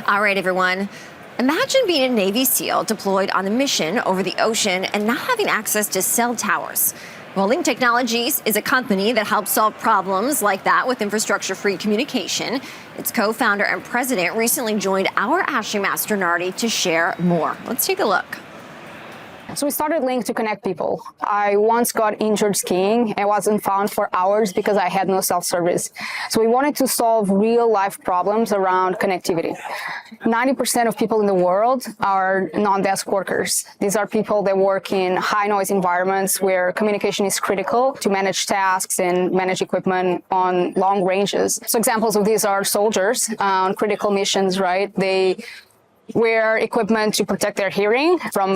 All right, everyone. Imagine being a Navy SEAL deployed on a mission over the ocean and not having access to cell towers. Well, Lynq Technologies is a company that helps solve problems like that with infrastructure-free communication. Its co-founder and president recently joined our Ashley Masternardi to share more. Let's take a look. So we started Lynq to connect people. I once got injured skiing and wasn't found for hours because I had no self-service. So we wanted to solve real-life problems around connectivity. 90% of people in the world are non-desk workers. These are people that work in high-noise environments where communication is critical to manage tasks and manage equipment on long ranges. So examples of these are soldiers on critical missions, right? They wear equipment to protect their hearing from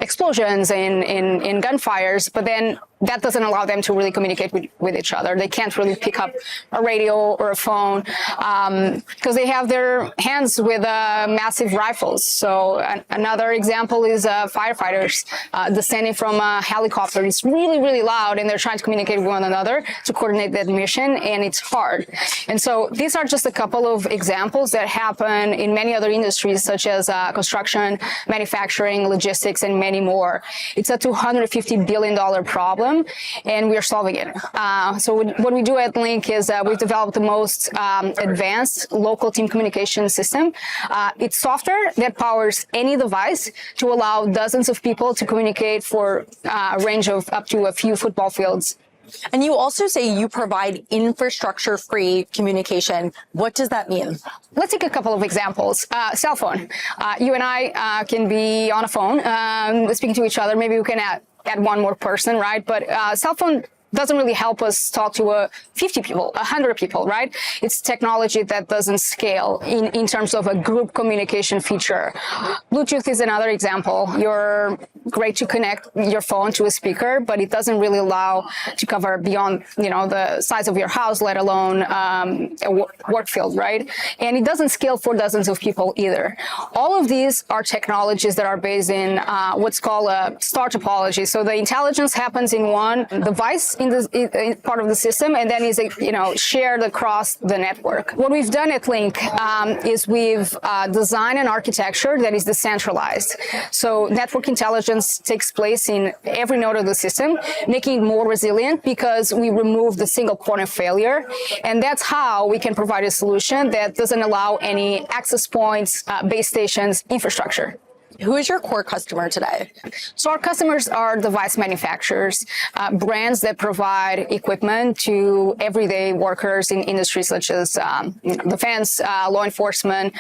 explosions in gunfires, but then that doesn't allow them to really communicate with each other. They can't really pick up a radio or a phone because they have their hands with massive rifles. So another example is firefighters descending from a helicopter. It's really, really loud, and they're trying to communicate with one another to coordinate that mission, and it's hard. And so these are just a couple of examples that happen in many other industries, such as construction, manufacturing, logistics, and many more. It's a $250 billion problem, and we are solving it. So what we do at Lynq is we've developed the most advanced local team communication system. It's software that powers any device to allow dozens of people to communicate for a range of up to a few football fields. And you also say you provide infrastructure-free communication. What does that mean? Let's take a couple of examples. Cell phone. You and I can be on a phone speaking to each other. Maybe we can add one more person, right? But cell phone doesn't really help us talk to 50 people, 100 people, right? It's technology that doesn't scale in terms of a group communication feature. Bluetooth is another example. You're great to connect your phone to a speaker, but it doesn't really allow to cover beyond, the size of your house, let alone a work field, right? And it doesn't scale for dozens of people either. All of these are technologies that are based in what's called a star topology. So the intelligence happens in one device in part of the system, and then is shared across the network. What we've done at Lynq is we've designed an architecture that is decentralized. So network intelligence takes place in every node of the system, making it more resilient because we remove the single point of failure, and that's how we can provide a solution that doesn't allow any access points, base stations, infrastructure. Who is your core customer today? So our customers are device manufacturers, brands that provide equipment to everyday workers in industries such as defense, law enforcement,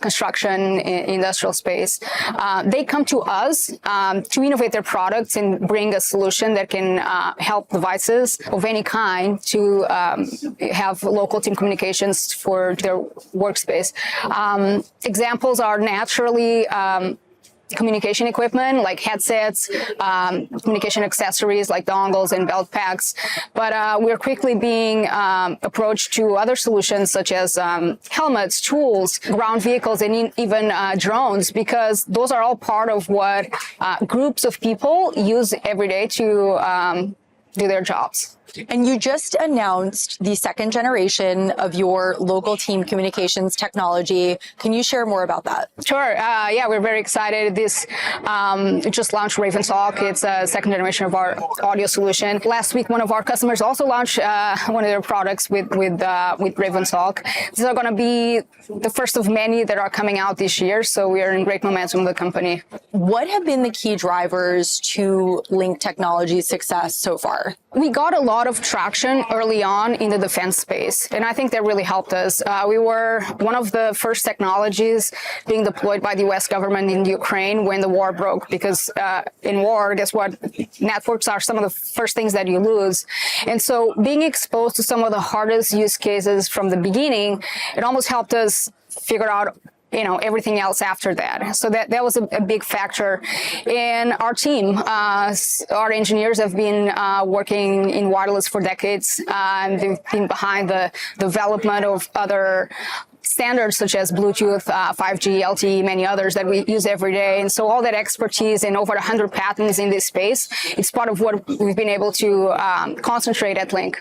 construction, industrial space. They come to us to innovate their products and bring a solution that can help devices of any kind to have local team communications for their workspace. Examples are naturally communication equipment like headsets, communication accessories like dongles and belt packs. But we're quickly being approached to other solutions such as helmets, tools, ground vehicles, and even drones, because those are all part of what groups of people use every day to do their jobs. And you just announced the second generation of your local team communications technology. Can you share more about that? Sure. Yeah, we're very excited. This just launched Raven Talk. It's a second generation of our audio solution. Last week, one of our customers also launched one of their products with Raven Talk. These are going to be the first of many that are coming out this year. So we are in great momentum with the company. What have been the key drivers to Lynq Technologies' success so far? We got a lot of traction early on in the defense space, and I think that really helped us. We were one of the first technologies being deployed by the U.S. government in Ukraine when the war broke, because in war, guess what? Networks are some of the first things that you lose. And so being exposed to some of the hardest use cases from the beginning, it almost helped us figure out everything else after that. So that was a big factor. And our team, our engineers have been working in wireless for decades, and they've been behind the development of other standards such as Bluetooth, 5G, LTE, many others that we use every day. And so all that expertise and over 100 patents in this space, it's part of what we've been able to concentrate at Lynq.